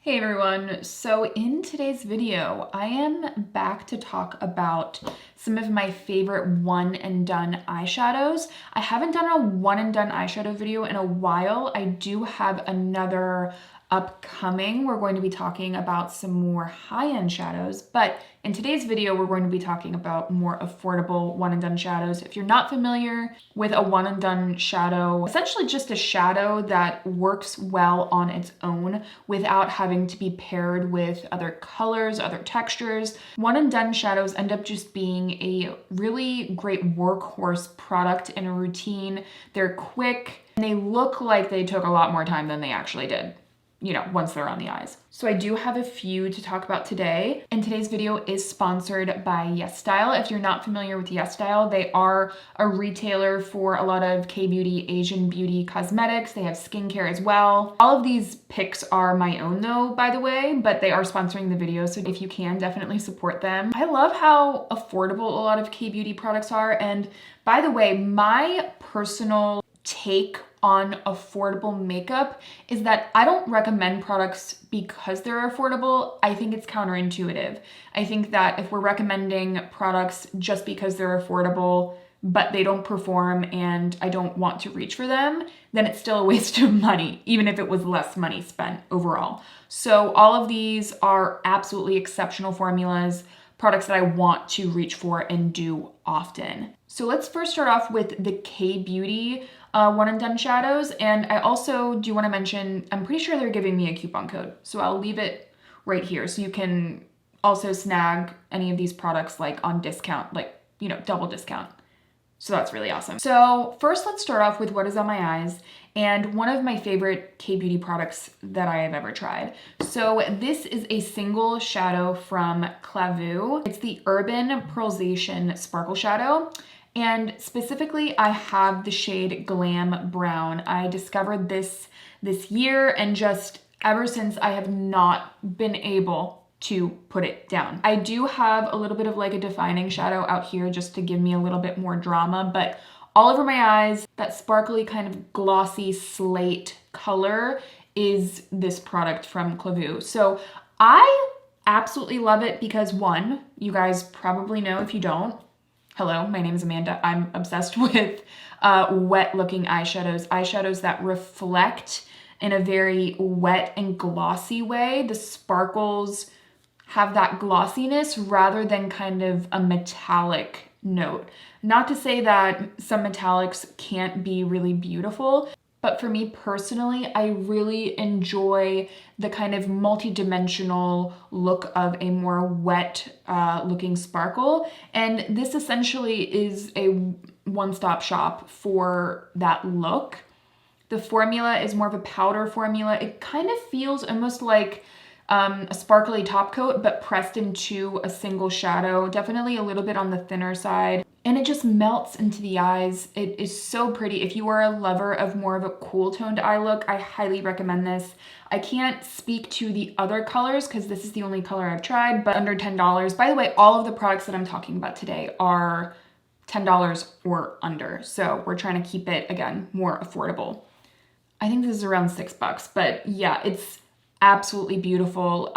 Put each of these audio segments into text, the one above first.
Hey everyone, so in today's video, I am back to talk about some of my favorite one and done eyeshadows. I haven't done a one and done eyeshadow video in a while. I do have another upcoming. We're going to be talking about some more high-end shadows, but in today's video, we're going to be talking about more affordable one and done shadows. If you're not familiar with a one and done shadow, essentially just a shadow that works well on its own without having to be paired with other colors, other textures. One and done shadows end up just being a really great workhorse product in a routine. They're quick and they look like they took a lot more time than they actually did, you know, once they're on the eyes. So I do have a few to talk about today. And today's video is sponsored by YesStyle. If you're not familiar with YesStyle, they are a retailer for a lot of K-beauty, Asian beauty cosmetics. They have skincare as well. All of these picks are my own though, by the way, but they are sponsoring the video. So if you can, definitely support them. I love how affordable a lot of K-beauty products are. And by the way, my personal take on affordable makeup is that I don't recommend products because they're affordable. I think it's counterintuitive. I think that if we're recommending products just because they're affordable, but they don't perform and I don't want to reach for them, then it's still a waste of money, even if it was less money spent overall. So all of these are absolutely exceptional formulas, products that I want to reach for and do often. So let's first start off with the K-beauty one and done shadows. And I also do want to mention, I'm pretty sure they're giving me a coupon code. So I'll leave it right here. So you can also snag any of these products like on discount, like, you know, double discount. So that's really awesome. So first let's start off with what is on my eyes and one of my favorite K-beauty products that I have ever tried. So this is a single shadow from KLAVUU. It's the Urban Pearlsation Sparkle Shadow. And specifically, I have the shade Glam Brown. I discovered this year and just ever since I have not been able to put it down. I do have a little bit of like a defining shadow out here just to give me a little bit more drama, but all over my eyes, that sparkly kind of glossy slate color is this product from KLAVUU. So I absolutely love it because one, you guys probably know if you don't, hello, my name is Amanda. I'm obsessed with wet looking eyeshadows, eyeshadows that reflect in a very wet and glossy way. The sparkles have that glossiness rather than kind of a metallic note. Not to say that some metallics can't be really beautiful, but for me personally, I really enjoy the kind of multi-dimensional look of a more wet looking sparkle. And this essentially is a one-stop shop for that look. The formula is more of a powder formula. It kind of feels almost like a sparkly top coat, but pressed into a single shadow, definitely a little bit on the thinner side. And it just melts into the eyes. It is so pretty. If you are a lover of more of a cool toned eye look, I highly recommend this. I can't speak to the other colors because this is the only color I've tried, but under $10. By the way, all of the products that I'm talking about today are $10 or under. So we're trying to keep it, again, more affordable. I think this is around $6, but yeah, it's absolutely beautiful.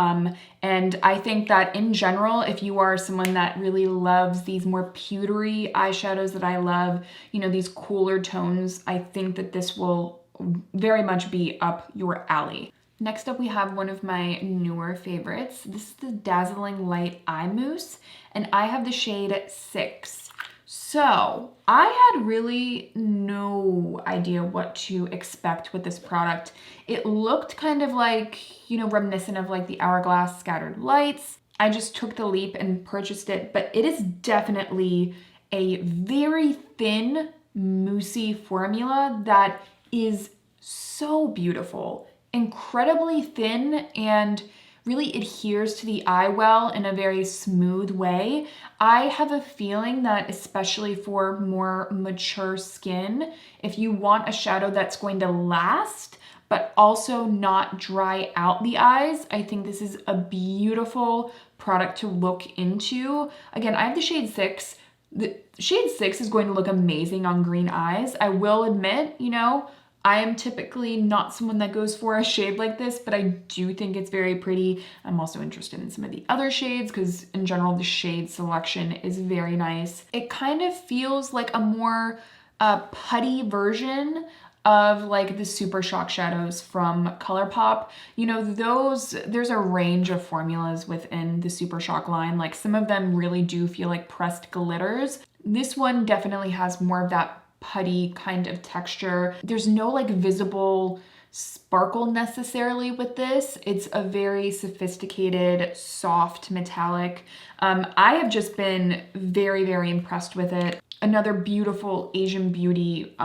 And I think that in general, if you are someone that really loves these more pewtery eyeshadows that I love, you know, these cooler tones, I think that this will very much be up your alley. Next up, we have one of my newer favorites. This is the Dazzling Light Eye Mousse, and I have the shade 6. So I had really no idea what to expect with this product. It looked kind of like, you know, reminiscent of like the Hourglass Scattered Lights. I just took the leap and purchased it, but it is definitely a very thin, moussey formula that is so beautiful, incredibly thin, and really adheres to the eye well in a very smooth way. I have a feeling that especially for more mature skin, if you want a shadow that's going to last, but also not dry out the eyes, I think this is a beautiful product to look into. Again, I have the shade 6. The shade 6 is going to look amazing on green eyes. I will admit, you know, I am typically not someone that goes for a shade like this, but I do think it's very pretty. I'm also interested in some of the other shades because in general, the shade selection is very nice. It kind of feels like a more putty version of like the Super Shock shadows from Colourpop. You know, there's a range of formulas within the Super Shock line. Like some of them really do feel like pressed glitters. This one definitely has more of that putty kind of texture. There's no like visible sparkle necessarily with this. It's a very sophisticated, soft metallic. I have just been very, very impressed with it. Another beautiful Asian beauty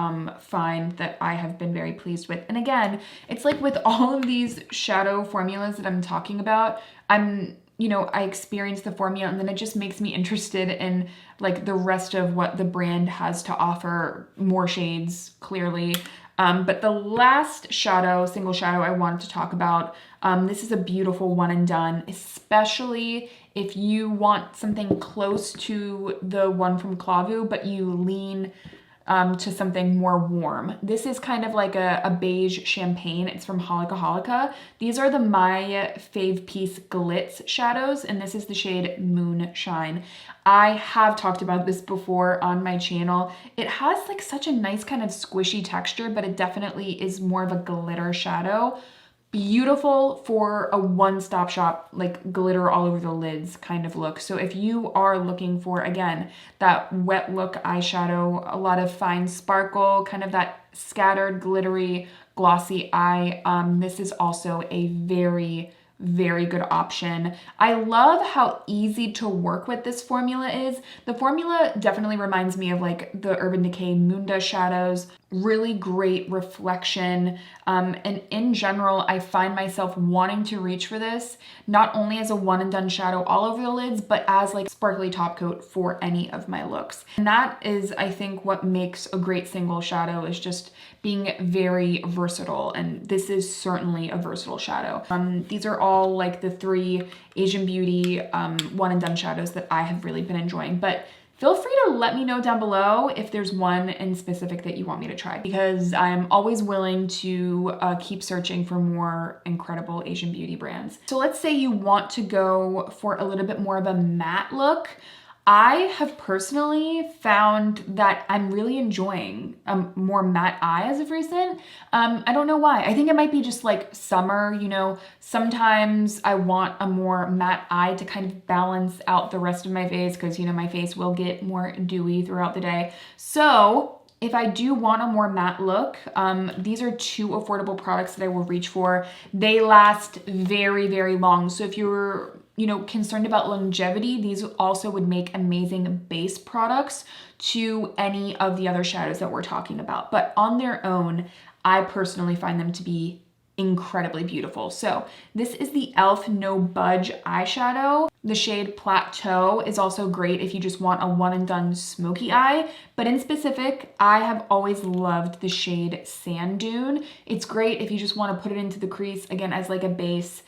find that I have been very pleased with. And again, it's like with all of these shadow formulas that I'm talking about, I experience the formula and then it just makes me interested in like the rest of what the brand has to offer, more shades, clearly. But the last single shadow I wanted to talk about, this is a beautiful one and done, especially if you want something close to the one from KLAVUU, but you lean to something more warm. This is kind of like a beige champagne. It's from HOLIKA. These are the My Fave Piece Glitz shadows, and this is the shade Moonshine. I have talked about this before on my channel. It has like such a nice kind of squishy texture, but it definitely is more of a glitter shadow. Beautiful for a one-stop shop, like glitter all over the lids kind of look. So if you are looking for, again, that wet look eyeshadow, a lot of fine sparkle, kind of that scattered, glittery, glossy eye, this is also a very, very good option. I love how easy to work with this formula is. The formula definitely reminds me of like the Urban Decay Moonda shadows. Really great reflection. And in general, I find myself wanting to reach for this, not only as a one and done shadow all over the lids, but as like sparkly top coat for any of my looks. And that is, I think, what makes a great single shadow, is just being very versatile. And this is certainly a versatile shadow. These are all like the 3 Asian Beauty one and done shadows that I have really been enjoying. But feel free to let me know down below if there's one in specific that you want me to try, because I'm always willing to keep searching for more incredible Asian beauty brands. So let's say you want to go for a little bit more of a matte look. I have personally found that I'm really enjoying a more matte eye as of recent. I don't know why. I think it might be just like summer, you know, sometimes I want a more matte eye to kind of balance out the rest of my face, because, you know, my face will get more dewy throughout the day. So if I do want a more matte look, these are 2 affordable products that I will reach for. They last very, very long. So if you're concerned about longevity, these also would make amazing base products to any of the other shadows that we're talking about. But on their own, I personally find them to be incredibly beautiful. So this is the e.l.f. No Budge Eyeshadow. The shade Plateau is also great if you just want a one and done smoky eye, but in specific, I have always loved the shade Sand Dune. It's great if you just want to put it into the crease, again, as like a base,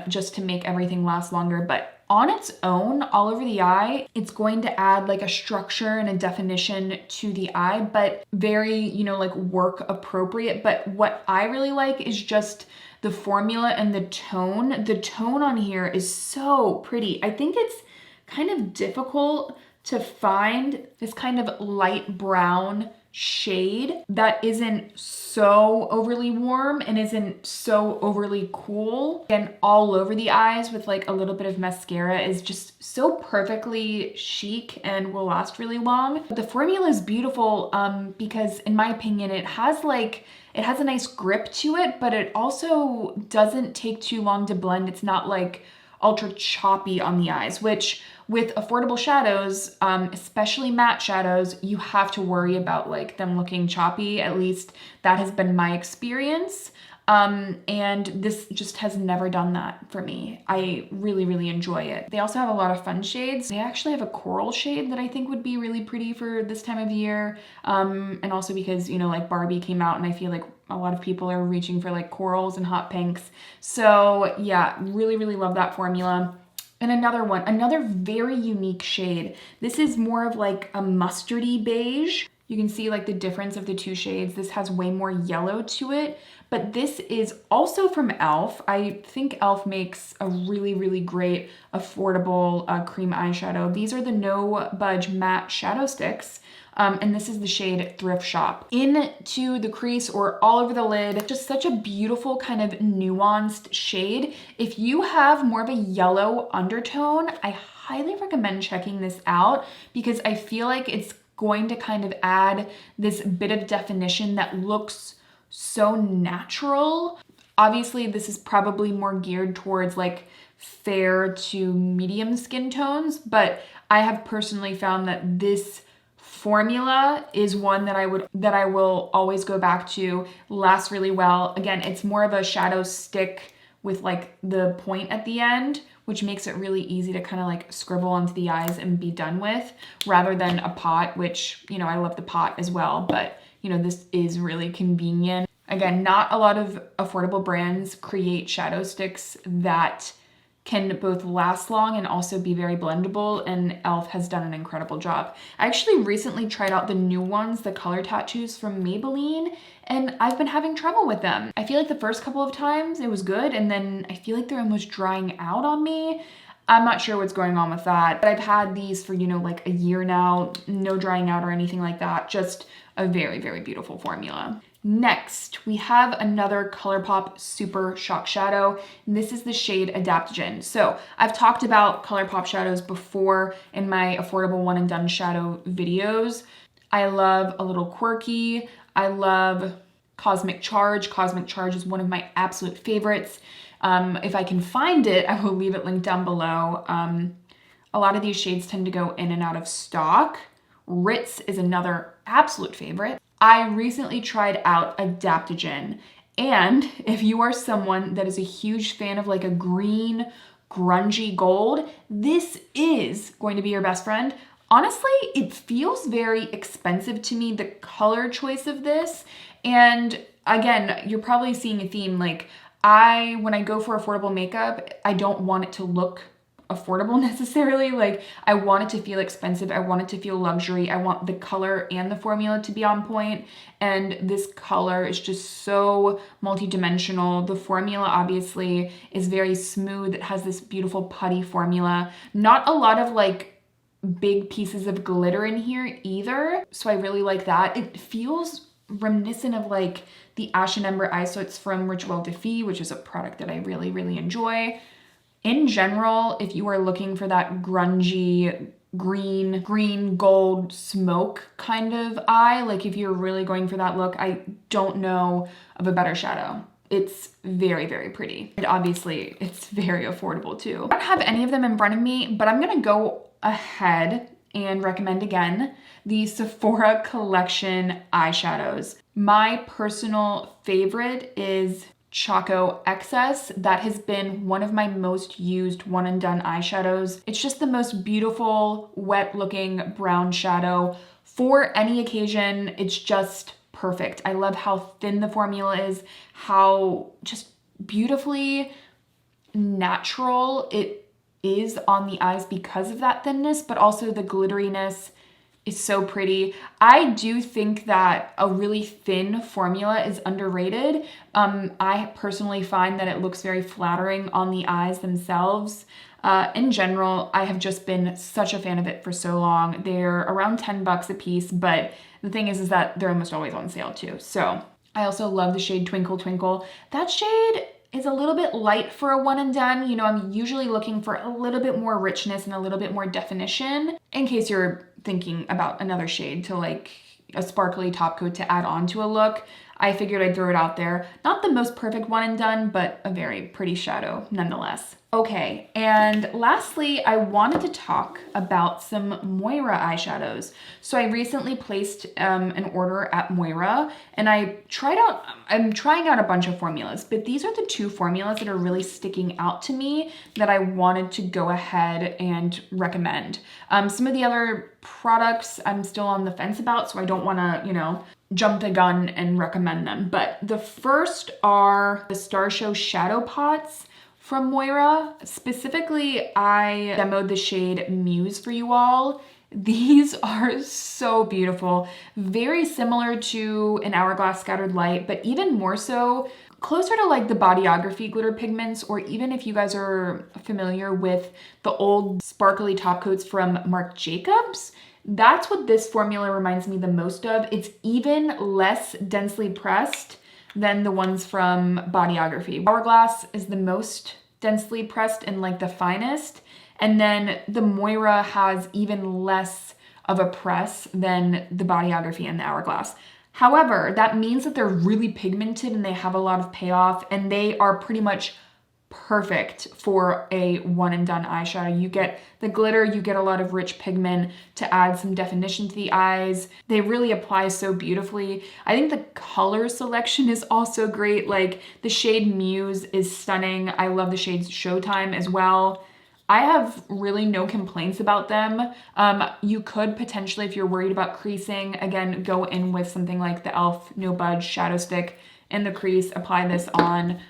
just to make everything last longer. But on its own, all over the eye, it's going to add like a structure and a definition to the eye, but very, like work appropriate. But what I really like is just the formula and the tone. The tone on here is so pretty. I think it's kind of difficult to find this kind of light brown shade that isn't so overly warm and isn't so overly cool, and all over the eyes with like a little bit of mascara is just so perfectly chic and will last really long. But the formula is beautiful because in my opinion, it has a nice grip to it, but it also doesn't take too long to blend. It's not like ultra choppy on the eyes, which with affordable shadows, especially matte shadows, you have to worry about like them looking choppy. At least that has been my experience. And this just has never done that for me. I really, really enjoy it. They also have a lot of fun shades. They actually have a coral shade that I think would be really pretty for this time of year. And also because, like Barbie came out and I feel like a lot of people are reaching for like corals and hot pinks. So yeah, really, really love that formula. And another very unique shade. This is more of like a mustardy beige. You can see like the difference of the two shades. This has way more yellow to it, but this is also from e.l.f. I think e.l.f. makes a really, really great, affordable cream eyeshadow. These are the No Budge Matte Shadow Sticks. And this is the shade Thrift Shop. Into the crease or all over the lid, just such a beautiful kind of nuanced shade. If you have more of a yellow undertone, I highly recommend checking this out because I feel like it's going to kind of add this bit of definition that looks so natural. Obviously, this is probably more geared towards like fair to medium skin tones, but I have personally found that this formula is one that I will always go back to, lasts really well. Again, it's more of a shadow stick with like the point at the end, which makes it really easy to kind of like scribble onto the eyes and be done with, rather than a pot, which, you know, I love the pot as well, but you know, this is really convenient. Again, not a lot of affordable brands create shadow sticks that can both last long and also be very blendable, and e.l.f. has done an incredible job. I actually recently tried out the new ones, the color tattoos from Maybelline, and I've been having trouble with them. I feel like the first couple of times it was good, and then I feel like they're almost drying out on me. I'm not sure what's going on with that, but I've had these for, you know, like a year now, no drying out or anything like that. Just a very, very beautiful formula. Next, we have another Colourpop Super Shock Shadow. And this is the shade Adaptogen. So I've talked about Colourpop shadows before in my affordable one and done shadow videos. I love a little quirky. I love Cosmic Charge. Cosmic Charge is one of my absolute favorites. If I can find it, I will leave it linked down below. A lot of these shades tend to go in and out of stock. Ritz is another absolute favorite. I recently tried out Adaptogen, and if you are someone that is a huge fan of like a green, grungy gold, this is going to be your best friend. Honestly, it feels very expensive to me, the color choice of this. And again, you're probably seeing a theme. Like when I go for affordable makeup, I don't want it to look affordable necessarily. Like I want it to feel expensive. I want it to feel luxury. I want the color and the formula to be on point. And this color is just so multi-dimensional. The formula obviously is very smooth. It has this beautiful putty formula. Not a lot of like big pieces of glitter in here either. So I really like that. It feels reminiscent of like the Ashen Ember eye soats from Rituel de Fille, which is a product that I really, really enjoy. In general, if you are looking for that grungy, green, gold smoke kind of eye, like if you're really going for that look, I don't know of a better shadow. It's very, very pretty. And obviously, it's very affordable too. I don't have any of them in front of me, but I'm gonna go ahead and recommend again the Sephora Collection eyeshadows. My personal favorite is Choco Excess. That has been one of my most used one and done eyeshadows. It's just the most beautiful, wet looking brown shadow for any occasion. It's just perfect. I love how thin the formula is, how just beautifully natural it is on the eyes because of that thinness, but also the glitteriness is so pretty. I do think that a really thin formula is underrated. I personally find that it looks very flattering on the eyes themselves. In general, I have just been such a fan of it for so long. They're around 10 bucks a piece, but the thing is that they're almost always on sale too. So I also love the shade Twinkle Twinkle. That shade is a little bit light for a one and done. You know, I'm usually looking for a little bit more richness and a little bit more definition, in case you're thinking about another shade to like a sparkly top coat to add on to a look. I figured I'd throw it out there. Not the most perfect one and done, but a very pretty shadow nonetheless. Okay, and lastly, I wanted to talk about some Moira eyeshadows. So I recently placed an order at Moira, and I'm trying out a bunch of formulas, but these are the two formulas that are really sticking out to me that I wanted to go ahead and recommend. Some of the other products I'm still on the fence about, so I don't want to, you know, jump the gun and recommend them. But the first are the Star Show Shadow Pots from Moira. Specifically, I demoed the shade Mousse for you all, These are so beautiful. Very similar to an Hourglass Scattered Light, but even more so, closer to like the Bodyography glitter pigments, or even if you guys are familiar with the old sparkly top coats from Marc Jacobs, that's what this formula reminds me the most of. It's even less densely pressed than the ones from Bodyography. Hourglass is the most densely pressed and like the finest. And then the Moira has even less of a press than the Bodyography and the Hourglass. However, that means that they're really pigmented and they have a lot of payoff, and they are pretty much perfect for a one and done eyeshadow. You get the glitter, you get a lot of rich pigment to add some definition to the eyes. They really apply so beautifully. I think the color selection is also great. Like the shade Muse is stunning. I love the shades Showtime as well. I have really no complaints about them. You could potentially, if you're worried about creasing, again, go in with something like the e.l.f. No Budge Shadow Stick in the crease, apply this on,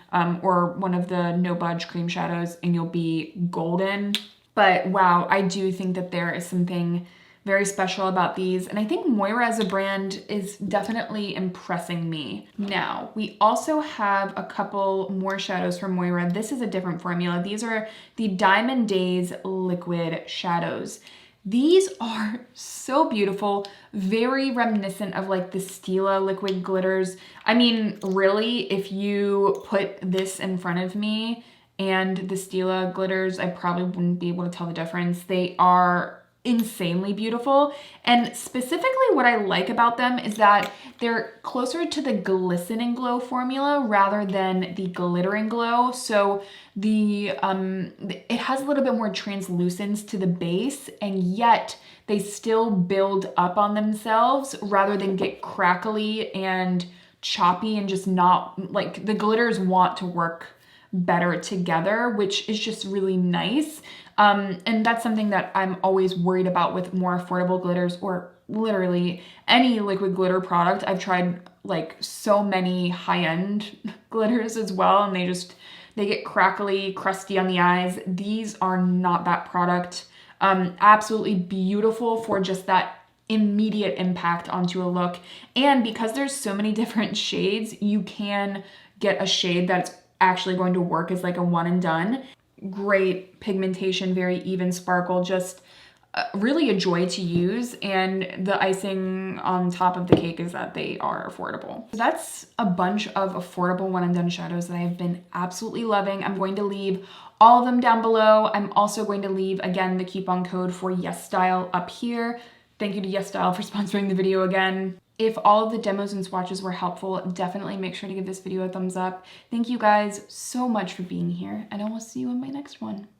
or one of the No Budge cream shadows, and you'll be golden. But wow, I do think that there is something very special about these. And I think Moira as a brand is definitely impressing me. Now, we also have a couple more shadows from Moira. This is a different formula. These are the Diamond Days liquid shadows. These are so beautiful, very reminiscent of like the Stila liquid glitters. I mean, really, if you put this in front of me and the Stila glitters, I probably wouldn't be able to tell the difference. They are insanely beautiful. And specifically what I like about them is that they're closer to the glistening glow formula rather than the glittering glow. So it has a little bit more translucence to the base, and yet they still build up on themselves rather than get crackly and choppy and just not, like, the glitters want to work better together, which is just really nice. And that's something that I'm always worried about with more affordable glitters, or literally any liquid glitter product. I've tried like so many high-end glitters as well, and they get crackly, crusty on the eyes. These are not that product. Absolutely beautiful for just that immediate impact onto a look. And because there's so many different shades, you can get a shade that's actually going to work as like a one and done. Great pigmentation, very even sparkle, just really a joy to use. And the icing on top of the cake is that they are affordable. So that's a bunch of affordable one and done shadows that I've been absolutely loving. I'm going to leave all of them down below. I'm also going to leave, again, the coupon code for YesStyle up here. Thank you to YesStyle for sponsoring the video again. If all of the demos and swatches were helpful, definitely make sure to give this video a thumbs up. Thank you guys so much for being here, and I will see you in my next one.